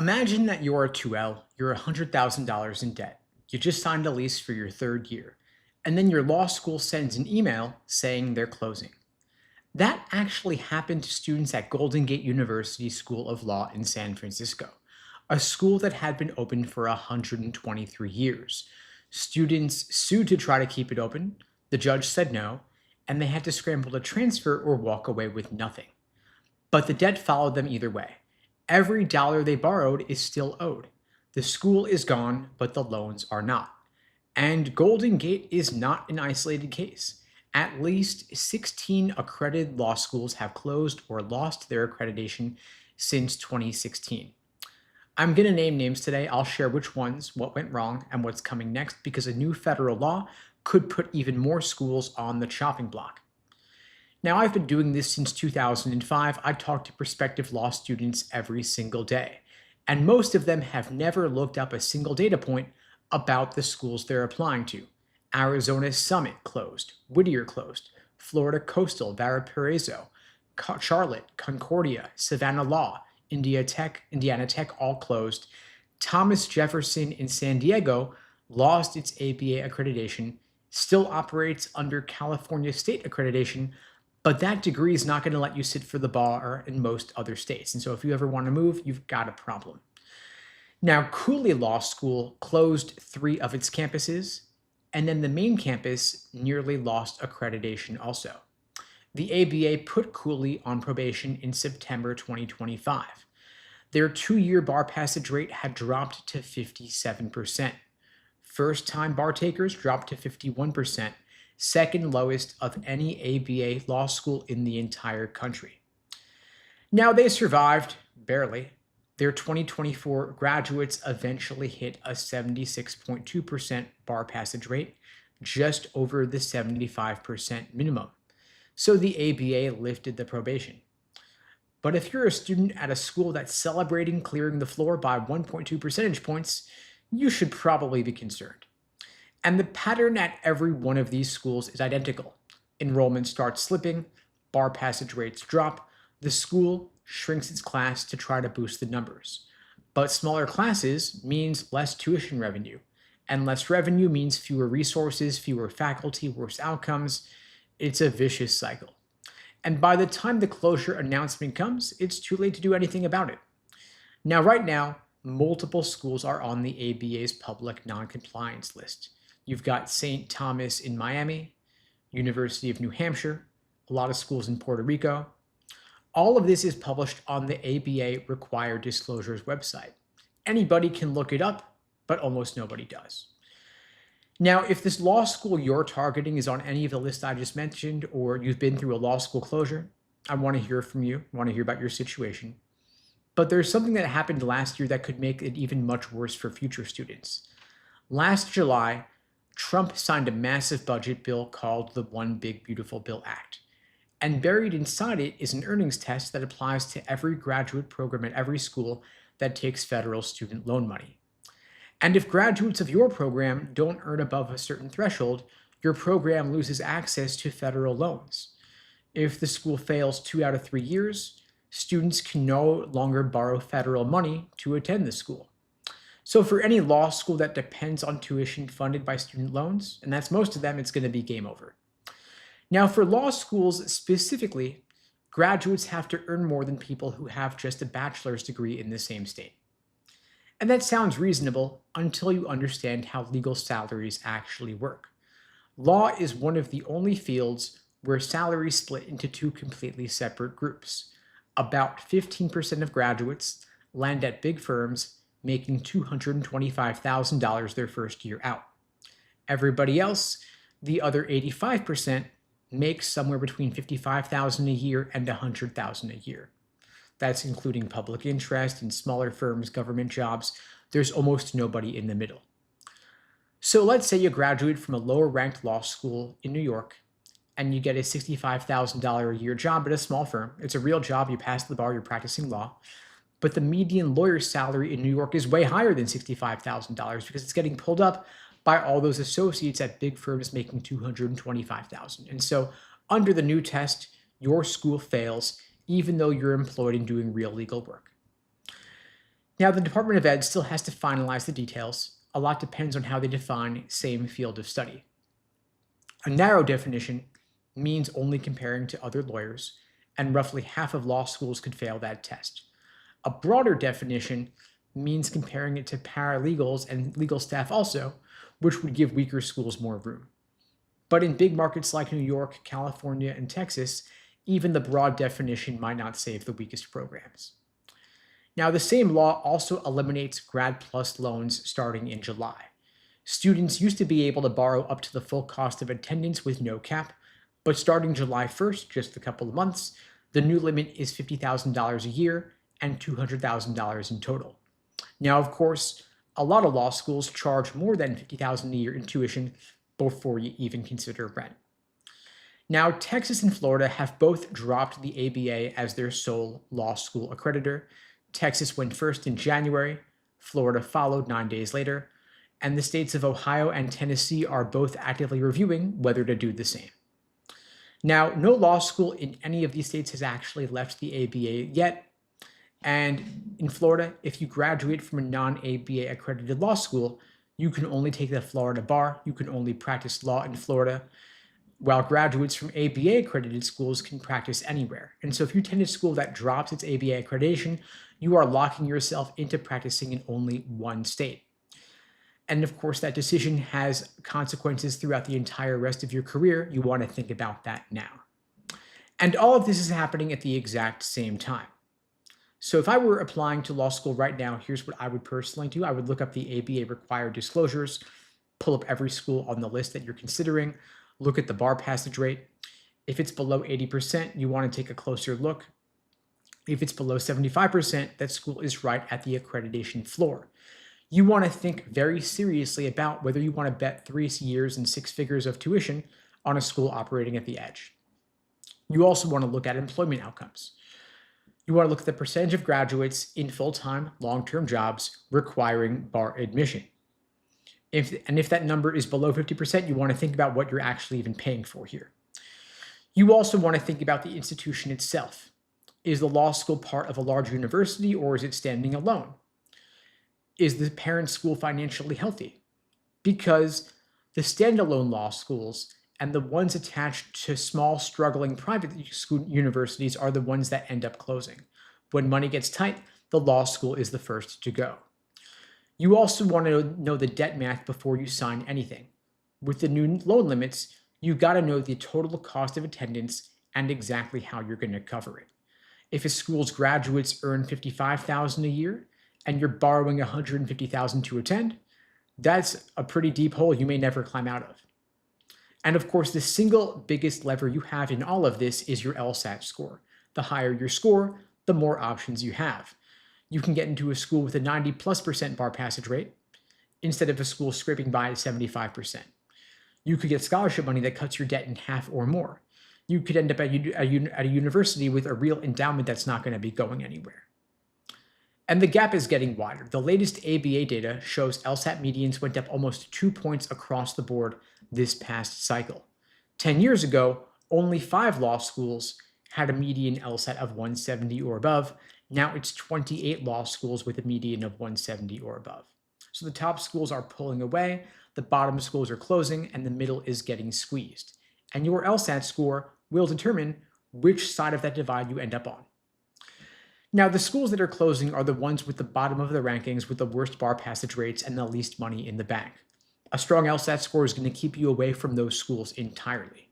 Imagine that you're a 2L, you're $100,000 in debt. You just signed a lease for your third year, and then your law school sends an email saying they're closing. That actually happened to students at Golden Gate University School of Law in San Francisco, a school that had been open for 123 years. Students sued to try to keep it open. The judge said no, and they had to scramble to transfer or walk away with nothing. But the debt followed them either way. Every dollar they borrowed is still owed. The school is gone, but the loans are not. And Golden Gate is not an isolated case. At least 16 accredited law schools have closed or lost their accreditation since 2016. I'm going to name names today. I'll share which ones, what went wrong, and what's coming next because a new federal law could put even more schools on the chopping block. Now, I've been doing this since 2005. I talk to prospective law students every single day, and most of them have never looked up a single data point about the schools they're applying to. Arizona Summit closed, Whittier closed, Florida Coastal, Valparaiso, Charlotte, Concordia, Savannah Law, Indiana Tech all closed. Thomas Jefferson in San Diego lost its ABA accreditation, still operates under California state accreditation, but that degree is not going to let you sit for the bar in most other states. And so if you ever want to move, you've got a problem. Now, Cooley Law School closed 3 of its campuses, and then the main campus nearly lost accreditation also. The ABA put Cooley on probation in September 2025. Their 2-year bar passage rate had dropped to 57%. First-time bar takers dropped to 51%. Second lowest of any ABA law school in the entire country. Now, they survived, barely. Their 2024 graduates eventually hit a 76.2% bar passage rate, just over the 75% minimum. So the ABA lifted the probation. But if you're a student at a school that's celebrating clearing the floor by 1.2 percentage points, you should probably be concerned. And the pattern at every one of these schools is identical. Enrollment starts slipping, bar passage rates drop, the school shrinks its class to try to boost the numbers. But smaller classes means less tuition revenue, and less revenue means fewer resources, fewer faculty, worse outcomes. It's a vicious cycle. And by the time the closure announcement comes, it's too late to do anything about it. Now, right now, multiple schools are on the ABA's public noncompliance list. You've got St. Thomas in Miami, University of New Hampshire, a lot of schools in Puerto Rico. All of this is published on the ABA Required Disclosures website. Anybody can look it up, but almost nobody does. Now, if this law school you're targeting is on any of the lists I just mentioned, or you've been through a law school closure, I want to hear from you. I want to hear about your situation. But there's something that happened last year that could make it even much worse for future students. Last July, Trump signed a massive budget bill called the One Big Beautiful Bill Act. And buried inside it is an earnings test that applies to every graduate program at every school that takes federal student loan money. And if graduates of your program don't earn above a certain threshold, your program loses access to federal loans. If the school fails 2 out of 3 years, students can no longer borrow federal money to attend the school. So for any law school that depends on tuition funded by student loans, and that's most of them, it's going to be game over. Now, for law schools specifically, graduates have to earn more than people who have just a bachelor's degree in the same state. And that sounds reasonable until you understand how legal salaries actually work. Law is one of the only fields where salaries split into 2 completely separate groups. About 15% of graduates land at big firms making $225,000 their first year out. Everybody else, the other 85%, makes somewhere between $55,000 a year and $100,000 a year. That's including public interest in smaller firms, government jobs. There's almost nobody in the middle. So let's say you graduate from a lower ranked law school in New York and you get a $65,000 a year job at a small firm. It's a real job. You pass the bar, you're practicing law. But the median lawyer's salary in New York is way higher than $65,000 because it's getting pulled up by all those associates at big firms making $225,000. And so under the new test, your school fails even though you're employed in doing real legal work. Now, the Department of Ed still has to finalize the details. A lot depends on how they define same field of study. A narrow definition means only comparing to other lawyers, and roughly half of law schools could fail that test. A broader definition means comparing it to paralegals and legal staff also, which would give weaker schools more room. But in big markets like New York, California, and Texas, even the broad definition might not save the weakest programs. Now, the same law also eliminates Grad Plus loans starting in July. Students used to be able to borrow up to the full cost of attendance with no cap, but starting July 1st, just a couple of months, the new limit is $50,000 a year and $200,000 in total. Now, of course, a lot of law schools charge more than $50,000 a year in tuition before you even consider rent. Now, Texas and Florida have both dropped the ABA as their sole law school accreditor. Texas went first in January, Florida followed 9 days later, and the states of Ohio and Tennessee are both actively reviewing whether to do the same. Now, no law school in any of these states has actually left the ABA yet, and in Florida, if you graduate from a non-ABA accredited law school, you can only take the Florida bar, you can only practice law in Florida, while graduates from ABA accredited schools can practice anywhere. And so if you attend a school that drops its ABA accreditation, you are locking yourself into practicing in only one state. And of course, that decision has consequences throughout the entire rest of your career. You want to think about that now. And all of this is happening at the exact same time. So if I were applying to law school right now, here's what I would personally do. I would look up the ABA required disclosures, pull up every school on the list that you're considering, look at the bar passage rate. If it's below 80%, you want to take a closer look. If it's below 75%, that school is right at the accreditation floor. You want to think very seriously about whether you want to bet 3 years and 6 figures of tuition on a school operating at the edge. You also want to look at employment outcomes. You want to look at the percentage of graduates in full-time, long-term jobs requiring bar admission. If that number is below 50%, you want to think about what you're actually even paying for here. You also want to think about the institution itself. Is the law school part of a large university, or is it standing alone? Is the parent school financially healthy? Because the standalone law schools and the ones attached to small, struggling private school universities are the ones that end up closing. When money gets tight, the law school is the first to go. You also want to know the debt math before you sign anything. With the new loan limits, you got to know the total cost of attendance and exactly how you're going to cover it. If a school's graduates earn $55,000 a year and you're borrowing $150,000 to attend, that's a pretty deep hole you may never climb out of. And of course, the single biggest lever you have in all of this is your LSAT score. The higher your score, the more options you have. You can get into a school with a 90+% bar passage rate instead of a school scraping by at 75%. You could get scholarship money that cuts your debt in half or more. You could end up at a university with a real endowment that's not going to be going anywhere. And the gap is getting wider. The latest ABA data shows LSAT medians went up almost 2 points across the board this past cycle. 10 years ago, only 5 law schools had a median LSAT of 170 or above. Now it's 28 law schools with a median of 170 or above. So the top schools are pulling away, the bottom schools are closing, and the middle is getting squeezed. And your LSAT score will determine which side of that divide you end up on. Now, the schools that are closing are the ones with the bottom of the rankings with the worst bar passage rates and the least money in the bank. A strong LSAT score is going to keep you away from those schools entirely.